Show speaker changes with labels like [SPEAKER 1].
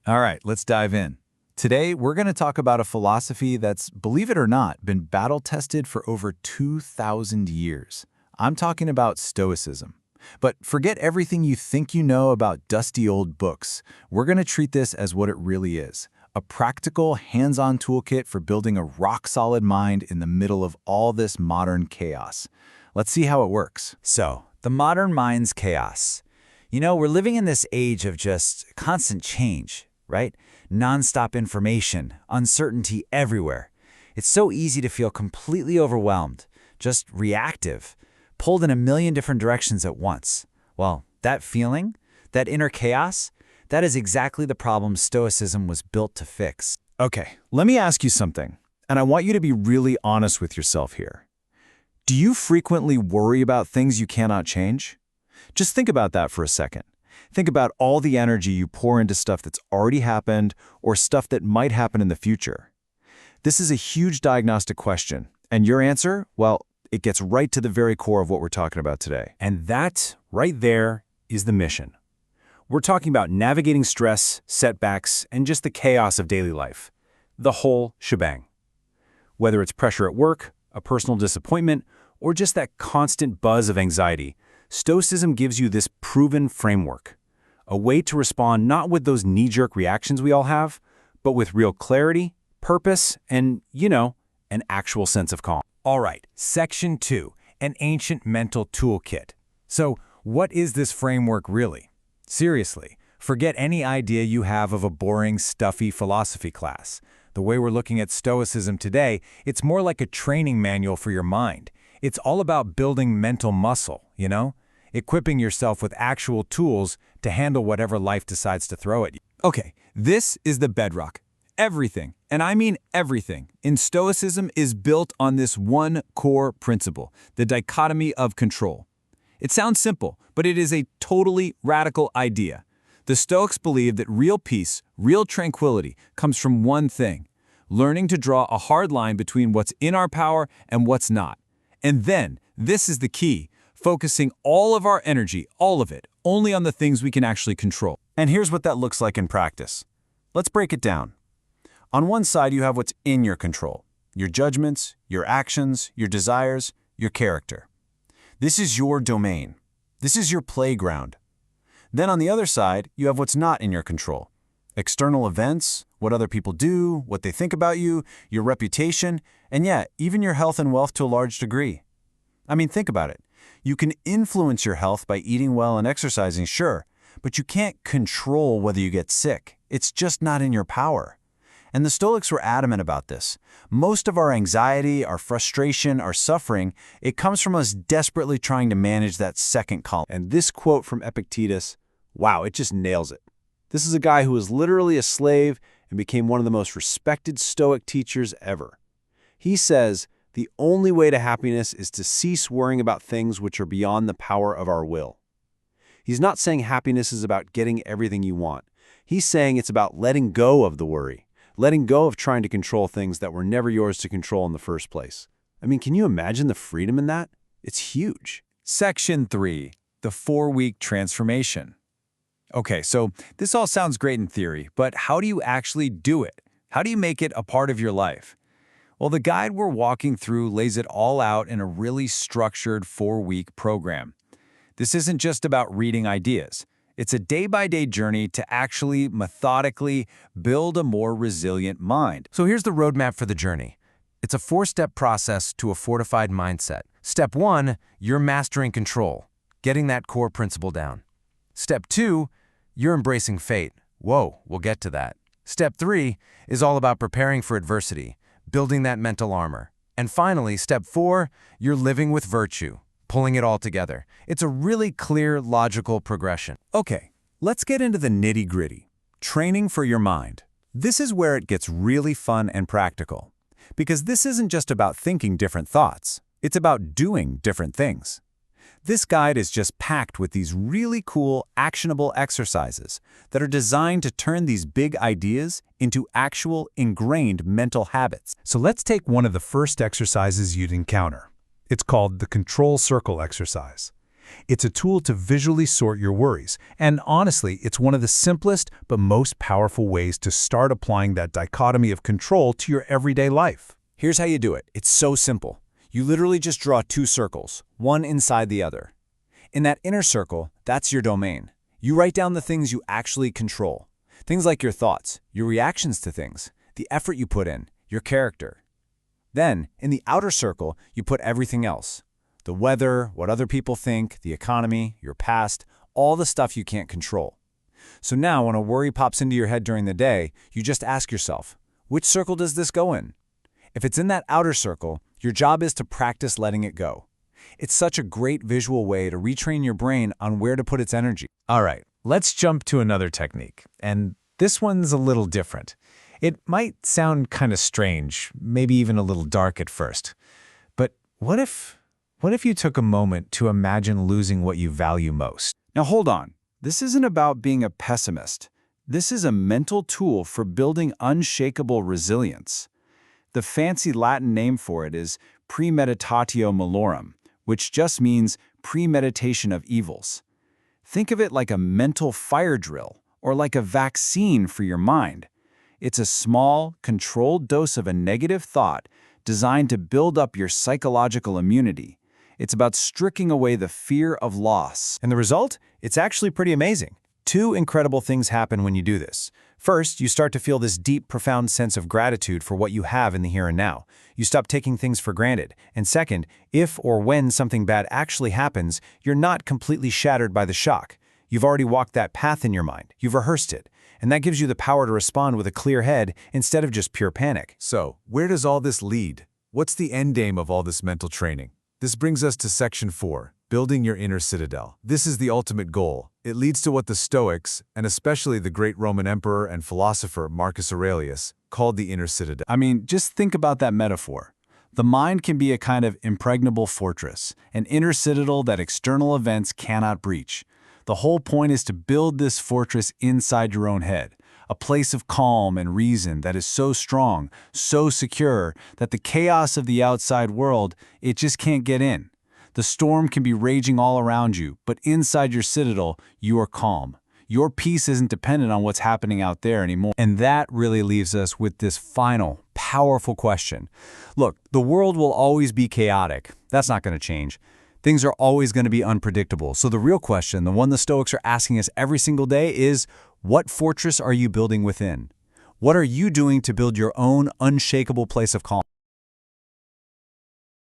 [SPEAKER 1] All right, let's dive in. Today, we're going to talk about a philosophy that's, believe it or not, been battle-tested for over 2,000 years. I'm talking about Stoicism. But forget everything you think you know about dusty old books. We're going to treat this as what it really is, a practical, hands-on toolkit for building a rock-solid mind in the middle of all this modern chaos. Let's see how it works.
[SPEAKER 2] So, the modern mind's chaos. We're living in this age of just constant change, right? Nonstop information, uncertainty everywhere. It's so easy to feel completely overwhelmed, just reactive, pulled in a million different directions at once. Well, that feeling, that inner chaos, that is exactly the problem Stoicism was built to fix.
[SPEAKER 1] Okay, let me ask you something, and I want you to be really honest with yourself here. Do you frequently worry about things you cannot change? Just think about that for a second. Think about all the energy you pour into stuff that's already happened or stuff that might happen in the future. This is a huge diagnostic question, and your answer, well, it gets right to the very core of what we're talking about today.
[SPEAKER 3] And that, right there, is the mission. We're talking about navigating stress, setbacks, and just the chaos of daily life. The whole shebang. Whether it's pressure at work, a personal disappointment, or just that constant buzz of anxiety, Stoicism gives you this proven framework. A way to respond not with those knee-jerk reactions we all have, but with real clarity, purpose, and, an actual sense of calm.
[SPEAKER 4] All right, Section 2, an ancient mental toolkit. So, what is this framework really? Seriously, forget any idea you have of a boring, stuffy philosophy class. The way we're looking at Stoicism today, it's more like a training manual for your mind. It's all about building mental muscle, equipping yourself with actual tools to handle whatever life decides to throw at you.
[SPEAKER 5] Okay, this is the bedrock. Everything, and I mean everything, in Stoicism is built on this one core principle, the dichotomy of control. It sounds simple, but it is a totally radical idea. The Stoics believe that real peace, real tranquility, comes from one thing: learning to draw a hard line between what's in our power and what's not. And then, this is the key, focusing all of our energy, all of it, only on the things we can actually control.
[SPEAKER 1] And here's what that looks like in practice. Let's break it down. On one side, you have what's in your control: your judgments, your actions, your desires, your character. This is your domain. This is your playground. Then on the other side, you have what's not in your control: external events, what other people do, what they think about you, your reputation, and yeah, even your health and wealth to a large degree. I mean, think about it. You can influence your health by eating well and exercising, sure, but you can't control whether you get sick. It's just not in your power. And the Stoics were adamant about this. Most of our anxiety, our frustration, our suffering, it comes from us desperately trying to manage that second column.
[SPEAKER 3] And this quote from Epictetus, wow, it just nails it. This is a guy who was literally a slave and became one of the most respected Stoic teachers ever. He says, the only way to happiness is to cease worrying about things which are beyond the power of our will. He's not saying happiness is about getting everything you want. He's saying it's about letting go of the worry. Letting go of trying to control things that were never yours to control in the first place. I mean, can you imagine the freedom in that? It's huge.
[SPEAKER 5] Section 3, the 4-week transformation. Okay, so this all sounds great in theory, but how do you actually do it? How do you make it a part of your life? Well, the guide we're walking through lays it all out in a really structured 4-week program. This isn't just about reading ideas. It's a day-by-day journey to actually, methodically, build a more resilient mind.
[SPEAKER 4] So here's the roadmap for the journey. It's a 4-step process to a fortified mindset. Step 1, you're mastering control, getting that core principle down. Step 2, you're embracing fate. Whoa, we'll get to that. Step 3 is all about preparing for adversity, building that mental armor. And finally, step 4, you're living with virtue, pulling it all together. It's a really clear, logical progression.
[SPEAKER 5] Okay, let's get into the nitty-gritty. Training for your mind. This is where it gets really fun and practical. Because this isn't just about thinking different thoughts. It's about doing different things. This guide is just packed with these really cool, actionable exercises that are designed to turn these big ideas into actual, ingrained mental habits.
[SPEAKER 6] So let's take one of the first exercises you'd encounter. It's called the control circle exercise.
[SPEAKER 1] It's a tool to visually sort your worries, and honestly, it's one of the simplest but most powerful ways to start applying that dichotomy of control to your everyday life.
[SPEAKER 2] Here's how you do it. It's so simple. You literally just draw two circles, one inside the other. In that inner circle, that's your domain. You write down the things you actually control. Things like your thoughts, your reactions to things, the effort you put in, your character. Then, in the outer circle, you put everything else. The weather, what other people think, the economy, your past, all the stuff you can't control. So now, when a worry pops into your head during the day, you just ask yourself, which circle does this go in? If it's in that outer circle, your job is to practice letting it go. It's such a great visual way to retrain your brain on where to put its energy.
[SPEAKER 1] All right, let's jump to another technique, and this one's a little different. It might sound kind of strange, maybe even a little dark at first. But what if you took a moment to imagine losing what you value most?
[SPEAKER 3] Now hold on. This isn't about being a pessimist. This is a mental tool for building unshakable resilience. The fancy Latin name for it is premeditatio malorum, which just means premeditation of evils. Think of it like a mental fire drill or like a vaccine for your mind. It's a small, controlled dose of a negative thought designed to build up your psychological immunity. It's about stripping away the fear of loss.
[SPEAKER 1] And the result? It's actually pretty amazing. Two incredible things happen when you do this. First, you start to feel this deep, profound sense of gratitude for what you have in the here and now. You stop taking things for granted. And second, if or when something bad actually happens, you're not completely shattered by the shock. You've already walked that path in your mind. You've rehearsed it. And that gives you the power to respond with a clear head instead of just pure panic.
[SPEAKER 6] So, where does all this lead? What's the end game of all this mental training? This brings us to Section 4, building your inner citadel. This is the ultimate goal. It leads to what the Stoics, and especially the great Roman emperor and philosopher Marcus Aurelius, called the inner citadel.
[SPEAKER 3] I mean, just think about that metaphor. The mind can be a kind of impregnable fortress, an inner citadel that external events cannot breach. The whole point is to build this fortress inside your own head, a place of calm and reason that is so strong, so secure, that the chaos of the outside world, it just can't get in. The storm can be raging all around you, but inside your citadel, you are calm. Your peace isn't dependent on what's happening out there anymore. And that really leaves us with this final, powerful question. Look, the world will always be chaotic. That's not going to change. Things are always going to be unpredictable. So the real question, the one the Stoics are asking us every single day is, what fortress are you building within? What are you doing to build your own unshakable place of calm?